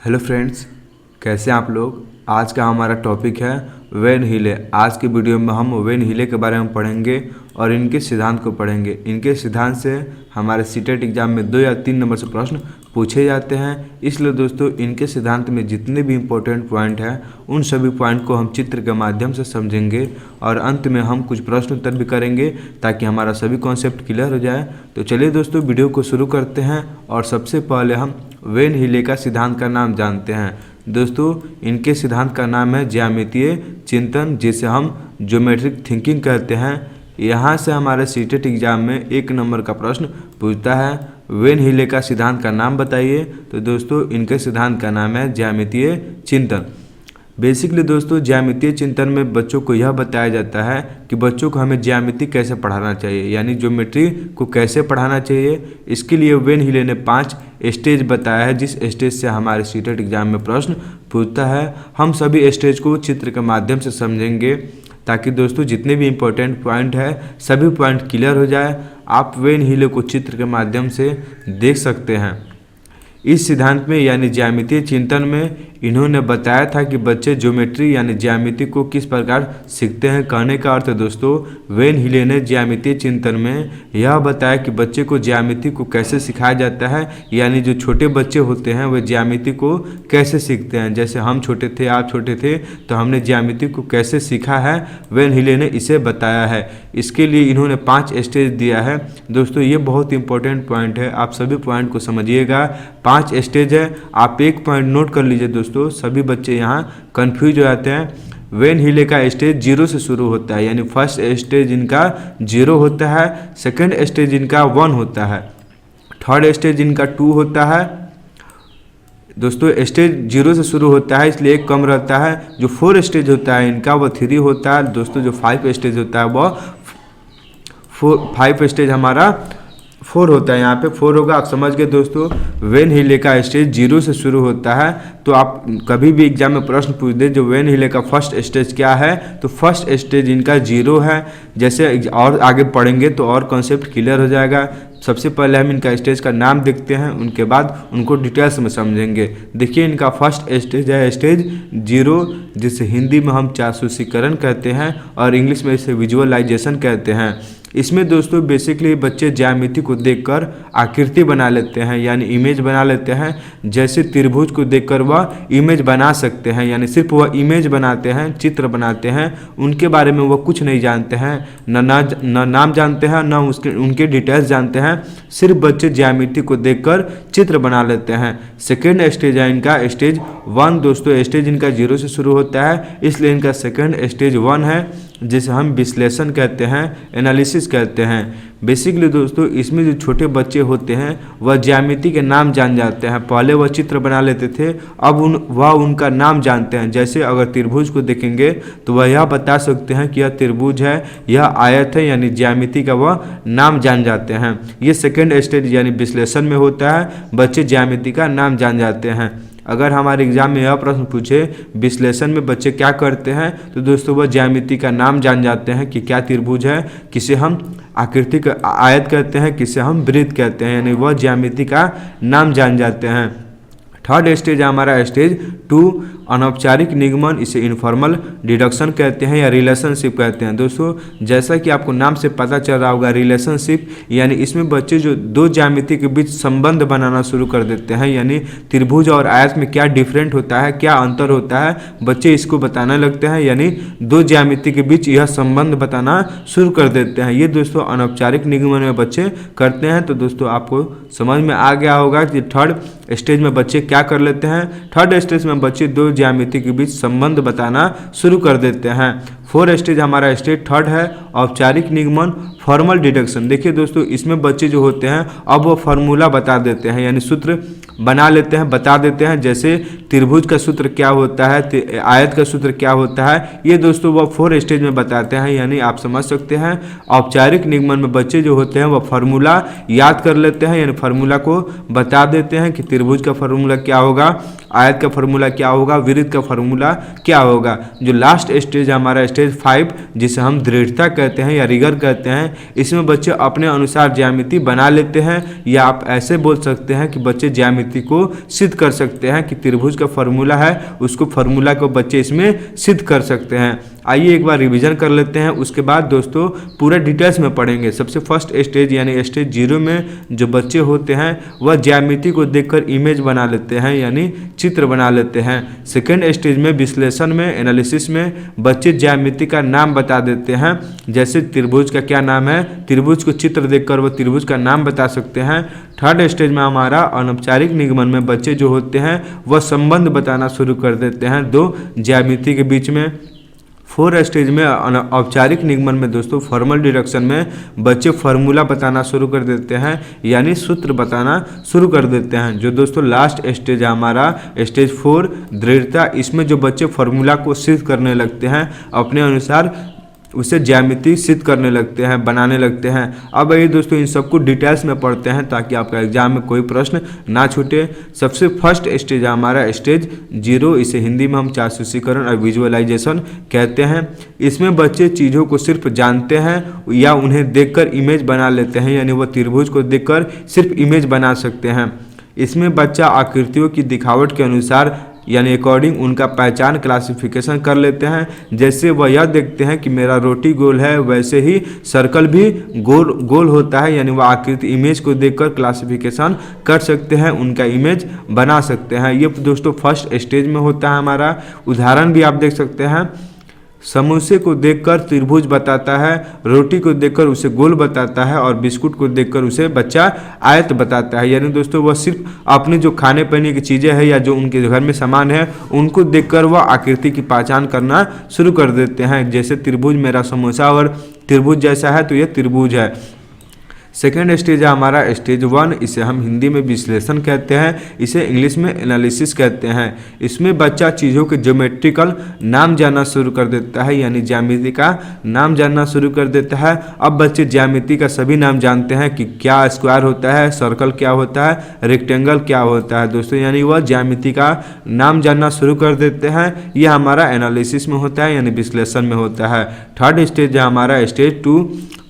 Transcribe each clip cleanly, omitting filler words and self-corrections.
Hello friends, कैसे हैं आप लोग। आज का हमारा टॉपिक है वेन हीले। आज के वीडियो में हम वेन हीले के बारे में पढ़ेंगे और इनके सिद्धांत को पढ़ेंगे। इनके सिद्धांत से हमारे सीटेट एग्जाम में 2 या 3 नंबर से प्रश्न पूछे जाते हैं। इसलिए दोस्तों इनके सिद्धांत में जितने भी इम्पोर्टेंट पॉइंट हैं उन सभी पॉइंट को हम चित्र के माध्यम से समझेंगे और अंत में हम कुछ प्रश्न उत्तर भी करेंगे ताकि हमारा सभी कॉन्सेप्ट क्लियर हो जाए। तो चलिए दोस्तों वीडियो को शुरू करते हैं और सबसे पहले हम वेन हीले का सिद्धांत का नाम जानते हैं। दोस्तों इनके सिद्धांत का नाम है ज्यामितीय चिंतन, जिसे हम ज्योमेट्रिक थिंकिंग कहते हैं। यहाँ से हमारे सीटेट एग्जाम में 1 नंबर का प्रश्न पूछता है वेन हीले का सिद्धांत का नाम बताइए। तो दोस्तों इनके सिद्धांत का नाम है ज्यामितीय चिंतन। बेसिकली दोस्तों ज्यामितीय चिंतन में बच्चों को यह बताया जाता है कि बच्चों को हमें ज्यामिति कैसे पढ़ाना चाहिए, यानी ज्योमेट्री को कैसे पढ़ाना चाहिए। इसके लिए वेन हीले ने 5 स्टेज बताया है, जिस स्टेज से हमारे सीटेट एग्जाम में प्रश्न पूछता है। हम सभी स्टेज को चित्र के माध्यम से समझेंगे ताकि दोस्तों जितने भी इम्पोर्टेंट पॉइंट है सभी पॉइंट क्लियर हो जाए। आप वेन हीले को चित्र के माध्यम से देख सकते हैं। इस सिद्धांत में यानी ज्यामितीय चिंतन में इन्होंने बताया था कि बच्चे ज्योमेट्री यानी ज्यामिति को किस प्रकार सीखते हैं। कहने का अर्थ है दोस्तों वेन हीले ने ज्यामितीय चिंतन में यह बताया कि बच्चे को ज्यामिति को कैसे सिखाया जाता है, यानी जो छोटे बच्चे होते हैं वे ज्यामिति को कैसे सीखते हैं। जैसे हम छोटे थे, आप छोटे थे, तो हमने ज्यामिति को कैसे सीखा है, वेन हीले ने इसे बताया है। इसके लिए इन्होंने 5 स्टेज दिया है। दोस्तों ये बहुत इंपॉर्टेंट पॉइंट है, आप सभी पॉइंट को समझिएगा। 5 स्टेज है, आप एक पॉइंट नोट कर लीजिए दोस्तों, सभी बच्चे यहाँ कंफ्यूज हो जाते हैं। वेन हीले का स्टेज 0 से शुरू होता है, यानी फर्स्ट स्टेज इनका 0 होता है, सेकंड स्टेज इनका 1 होता है, थर्ड स्टेज इनका 2 होता है। दोस्तों स्टेज 0 से शुरू होता है इसलिए एक कम रहता है। जो 4 स्टेज होता है इनका वो 3 होता है। दोस्तों जो 5 स्टेज होता है वो 5 स्टेज हमारा 4 होता है, यहाँ पे 4 होगा। आप समझ गए दोस्तों। वेन हीले का स्टेज 0 से शुरू होता है। तो आप कभी भी एग्जाम में प्रश्न पूछ दे जो वेन हीले का फर्स्ट स्टेज क्या है, तो फर्स्ट स्टेज इनका 0 है। जैसे और आगे पढ़ेंगे तो और कॉन्सेप्ट क्लियर हो जाएगा। सबसे पहले हम इनका स्टेज का नाम देखते हैं, उनके बाद उनको डिटेल्स में समझेंगे। देखिए इनका फर्स्ट स्टेज है स्टेज 0, जिसे हिंदी में हम जासूसीकरण कहते हैं और इंग्लिश में इसे विजुअलाइजेशन कहते हैं। इसमें दोस्तों बेसिकली बच्चे ज्यामिति को देखकर आकृति बना लेते हैं, यानी इमेज बना लेते हैं। जैसे त्रिभुज को देखकर वह इमेज बना सकते हैं, यानी सिर्फ वह इमेज बनाते हैं, चित्र बनाते हैं। उनके बारे में वह कुछ नहीं जानते हैं, न नाम जानते हैं, न उनके डिटेल्स जानते हैं। सिर्फ बच्चे ज्यामिति को देखकर चित्र बना लेते हैं। सेकेंड स्टेज है इनका स्टेज 1। दोस्तों स्टेज इनका 0 से शुरू होता है, इसलिए इनका सेकेंड स्टेज 1 है, जिसे हम विश्लेषण कहते हैं, एनालिसिस कहते हैं। बेसिकली दोस्तों इसमें जो छोटे बच्चे होते हैं वह ज्यामिति के नाम जान जाते हैं। पहले वह चित्र बना लेते थे, अब वह उनका नाम जानते हैं। जैसे अगर त्रिभुज को देखेंगे तो वह यह बता सकते हैं कि यह त्रिभुज है, यह आयत है, यानी ज्यामिति का वह नाम जान जाते हैं। ये सेकेंड स्टेज यानी विश्लेषण में होता है, बच्चे ज्यामिति का नाम जान जाते हैं। अगर हमारे एग्जाम में यह प्रश्न पूछे विश्लेषण में बच्चे क्या करते हैं, तो दोस्तों वह ज्यामिति का नाम जान जाते हैं कि क्या त्रिभुज है, किसे हम आकृति का आयत कहते हैं, किसे हम वृत्त कहते हैं, यानी वह ज्यामिति का नाम जान जाते हैं। थर्ड स्टेज हमारा स्टेज 2 अनौपचारिक निगमन, इसे इनफॉर्मल डिडक्शन कहते हैं या रिलेशनशिप कहते हैं। दोस्तों जैसा कि आपको नाम से पता चल रहा होगा रिलेशनशिप, यानी इसमें बच्चे जो 2 ज्यामिति के बीच संबंध बनाना शुरू कर देते हैं, यानी त्रिभुज और आयत में क्या डिफरेंट होता है, क्या अंतर होता है, बच्चे इसको बताने लगते हैं, यानी 2 ज्यामिति के बीच यह संबंध बताना शुरू कर देते हैं। ये दोस्तों अनौपचारिक निगमन में बच्चे करते हैं। तो दोस्तों आपको समझ में आ गया होगा कि थर्ड स्टेज में बच्चे क्या कर लेते हैं। थर्ड स्टेज में बच्चे 2 ज्यामिति के बीच संबंध बताना शुरू कर देते हैं। 4 स्टेज हमारा स्टेज 3 है औपचारिक निगमन, फॉर्मल डिडक्शन। देखिए दोस्तों इसमें बच्चे जो होते हैं अब वो फार्मूला बता देते हैं, यानी सूत्र बना लेते हैं, बता देते हैं। जैसे त्रिभुज का सूत्र क्या होता है, आयत का सूत्र क्या होता है, ये दोस्तों वो 4 स्टेज में बताते हैं। यानी आप समझ सकते हैं औपचारिक निगमन में बच्चे जो होते हैं वो फार्मूला याद कर लेते हैं, यानी फार्मूला को बता देते हैं कि त्रिभुज का फार्मूला क्या होगा, आयत का फार्मूला क्या होगा, वृत्त का फार्मूला क्या होगा। जो लास्ट स्टेज हमारा स्टेज 5 जिसे हम दृढ़ता कहते हैं या रिगर कहते हैं, इसमें बच्चे अपने अनुसार ज्यामिति बना लेते हैं, या आप ऐसे बोल सकते हैं कि बच्चे ज्यामिति ज्यामिति को सिद्ध कर सकते हैं कि त्रिभुज का फॉर्मूला है, उसको फॉर्मूला को बच्चे इसमें सिद्ध कर सकते हैं। आइए एक बार रिवीजन कर लेते हैं, उसके बाद दोस्तों पूरा डिटेल्स में पढ़ेंगे। सबसे फर्स्ट स्टेज यानी स्टेज 0 में जो बच्चे होते हैं वह ज्यामिति को देखकर इमेज बना लेते हैं यानी चित्र बना लेते हैं। सेकेंड स्टेज में विश्लेषण में एनालिसिस में बच्चे ज्यामिति का नाम बता देते हैं, जैसे त्रिभुज का क्या नाम है, त्रिभुज को चित्र देखकर वह त्रिभुज का नाम बता सकते हैं। थर्ड स्टेज में हमारा अनौपचारिक निगमन में बच्चे जो होते हैं वह संबंध बताना शुरू कर देते हैं दो ज्यामिति के बीच में। फोर्थ स्टेज में औपचारिक निगमन में दोस्तों फॉर्मल डिडक्शन में बच्चे फार्मूला बताना शुरू कर देते हैं यानी सूत्र बताना शुरू कर देते हैं। जो दोस्तों लास्ट स्टेज है हमारा स्टेज 4 दृढ़ता, इसमें जो बच्चे फार्मूला को सिद्ध करने लगते हैं, अपने अनुसार उसे ज्यामिति सिद्ध करने लगते हैं, बनाने लगते हैं। अब ये दोस्तों इन सबको डिटेल्स में पढ़ते हैं ताकि आपका एग्जाम में कोई प्रश्न ना छूटे। सबसे फर्स्ट स्टेज है हमारा स्टेज 0, इसे हिंदी में हम जासूसीकरण और विजुअलाइजेशन कहते हैं। इसमें बच्चे चीज़ों को सिर्फ जानते हैं या उन्हें देखकर इमेज बना लेते हैं, यानी वह त्रिभुज को देखकर सिर्फ इमेज बना सकते हैं। इसमें बच्चा आकृतियों की दिखावट के अनुसार यानी अकॉर्डिंग उनका पहचान क्लासिफिकेशन कर लेते हैं। जैसे वह यह देखते हैं कि मेरा रोटी गोल है, वैसे ही सर्कल भी गोल होता है, यानी वह आकृति इमेज को देखकर क्लासिफिकेशन कर सकते हैं, उनका इमेज बना सकते हैं। ये दोस्तों फर्स्ट स्टेज में होता है हमारा। उदाहरण भी आप देख सकते हैं, समोसे को देखकर त्रिभुज बताता है, रोटी को देखकर उसे गोल बताता है और बिस्कुट को देखकर उसे बच्चा आयत बताता है। यानी दोस्तों वह सिर्फ अपने जो खाने पीने की चीज़ें हैं या जो उनके घर में सामान है उनको देखकर वह आकृति की पहचान करना शुरू कर देते हैं। जैसे त्रिभुज मेरा समोसा और त्रिभुज जैसा है तो यह त्रिभुज है। सेकेंड स्टेज है हमारा स्टेज 1, इसे हम हिंदी में विश्लेषण कहते हैं, इसे इंग्लिश में एनालिसिस कहते हैं। इसमें बच्चा चीज़ों के ज्योमेट्रिकल नाम जानना शुरू कर देता है यानी ज्यामिति का नाम जानना शुरू कर देता है। अब बच्चे ज्यामिति का सभी नाम जानते हैं कि क्या स्क्वायर होता है, सर्कल क्या होता है, रेक्टेंगल क्या होता है दोस्तों, यानी वह ज्यामिति का नाम जानना शुरू कर देते हैं। यह हमारा एनालिसिस में होता है यानी विश्लेषण में होता है। थर्ड स्टेज है हमारा स्टेज 2,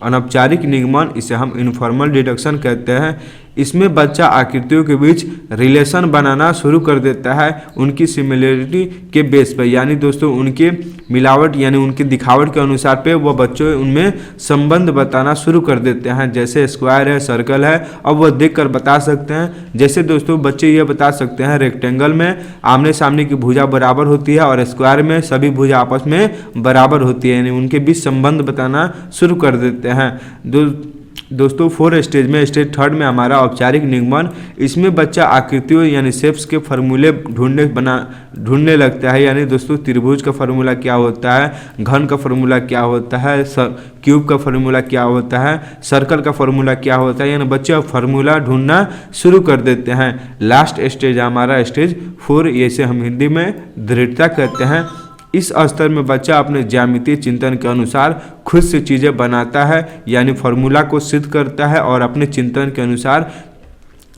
अनौपचारिक निगमन, इसे हम इनफॉर्मल डिडक्शन कहते हैं। इसमें बच्चा आकृतियों के बीच रिलेशन बनाना शुरू कर देता है उनकी सिमिलरिटी के बेस पर, यानी दोस्तों उनके मिलावट यानी उनकी दिखावट के अनुसार पे वह बच्चों उनमें संबंध बताना शुरू कर देते हैं। जैसे स्क्वायर है, सर्कल है, अब वह देखकर बता सकते हैं। जैसे दोस्तों बच्चे ये बता सकते हैं रेक्टेंगल में आमने सामने की भुजा बराबर होती है और स्क्वायर में सभी भुजा आपस में बराबर होती है, यानी उनके बीच संबंध बताना शुरू कर देते हैं। दोस्तों फोर्थ स्टेज में स्टेज 3 में हमारा औपचारिक निगमन, इसमें बच्चा आकृतियों यानी शेप्स के फार्मूले ढूंढने लगता है। यानी दोस्तों त्रिभुज का फार्मूला क्या होता है, घन का फार्मूला क्या होता है, क्यूब का फार्मूला क्या होता है, सर्कल का फार्मूला क्या होता है, यानी बच्चे फार्मूला ढूंढना शुरू कर देते हैं। लास्ट स्टेज हमारा स्टेज 4, इसे हम हिंदी में दृढ़ता कहते हैं। इस स्तर में बच्चा अपने ज्यामितीय चिंतन के अनुसार खुद से चीज़ें बनाता है यानी फार्मूला को सिद्ध करता है और अपने चिंतन के अनुसार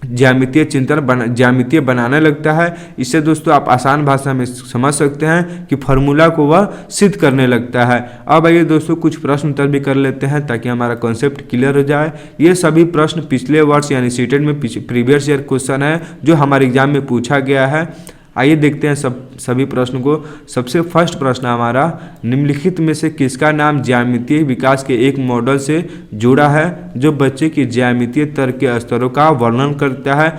ज्यामितीय बनाने लगता है। इससे दोस्तों आप आसान भाषा में समझ सकते हैं कि फार्मूला को वह सिद्ध करने लगता है। अब आइए दोस्तों कुछ प्रश्न उत्तर भी कर लेते हैं ताकि हमारा कॉन्सेप्ट क्लियर हो जाए। ये सभी प्रश्न पिछले वर्ष यानी सीटेट में प्रीवियस ईयर क्वेश्चन है जो हमारे एग्जाम में पूछा गया है। आइए देखते हैं सभी प्रश्न को। सबसे फर्स्ट प्रश्न हमारा, निम्नलिखित में से किसका नाम ज्यामितीय विकास के एक मॉडल से जुड़ा है जो बच्चे की ज्यामितीय तर्क के स्तरों का वर्णन करता है।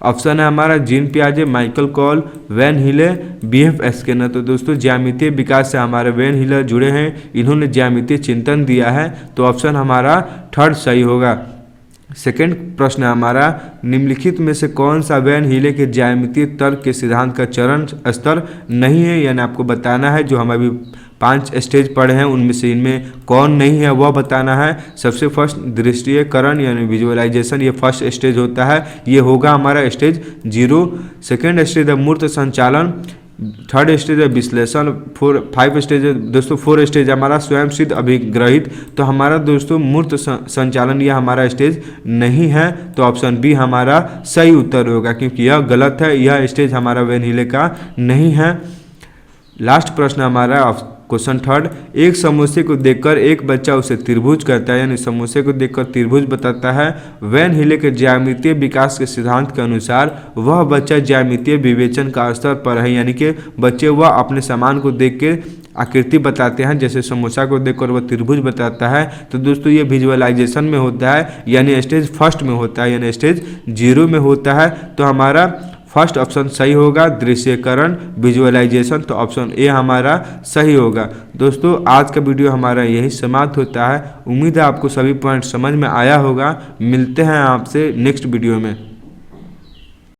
ऑप्शन है हमारा जीन पियाजे, Michael Cole, Van Hiele, BF Skinner. तो दोस्तों ज्यामितीय विकास से हमारे वैन हीले जुड़े हैं, इन्होंने ज्यामितीय चिंतन दिया है, तो ऑप्शन हमारा थर्ड सही होगा। सेकेंड प्रश्न है हमारा, निम्नलिखित में से कौन सा वैन हीले के ज्यामितीय तर्क के सिद्धांत का चरण स्तर नहीं है, यानी आपको बताना है। जो हम अभी 5 स्टेज पढ़े हैं उनमें से इनमें कौन नहीं है वह बताना है। सबसे फर्स्ट दृष्टियकरण यानी विजुअलाइजेशन, ये फर्स्ट स्टेज होता है, ये होगा हमारा स्टेज 0। सेकेंड स्टेज है मूर्त संचालन, थर्ड स्टेज है विश्लेषण, 5 स्टेज है दोस्तों। 4 स्टेज हमारा स्वयं सिद्ध अभिग्रहित। तो हमारा दोस्तों मूर्त संचालन यह हमारा स्टेज नहीं है, तो ऑप्शन बी हमारा सही उत्तर होगा क्योंकि यह गलत है, यह स्टेज हमारा वैन हीले का नहीं है। लास्ट प्रश्न हमारा क्वेश्चन थर्ड, एक समोसे को देखकर एक बच्चा उसे त्रिभुज कहता है, यानी समोसे को देखकर त्रिभुज बताता है। वैन हीले के ज्यामितीय विकास के सिद्धांत के अनुसार वह बच्चा ज्यामितीय विवेचन का स्तर पर है, यानी कि बच्चे वह अपने सामान को देख के आकृति बताते हैं, जैसे समोसा को देखकर वह त्रिभुज बताता है। तो दोस्तों ये विजुअलाइजेशन में होता है, यानी स्टेज फर्स्ट में होता है, यानी स्टेज 0 में होता है। तो हमारा फर्स्ट ऑप्शन सही होगा, दृश्यकरण विजुअलाइजेशन। तो ऑप्शन ए हमारा सही होगा। दोस्तों आज का वीडियो हमारा यही समाप्त होता है। उम्मीद है आपको सभी पॉइंट समझ में आया होगा। मिलते हैं आपसे नेक्स्ट वीडियो में।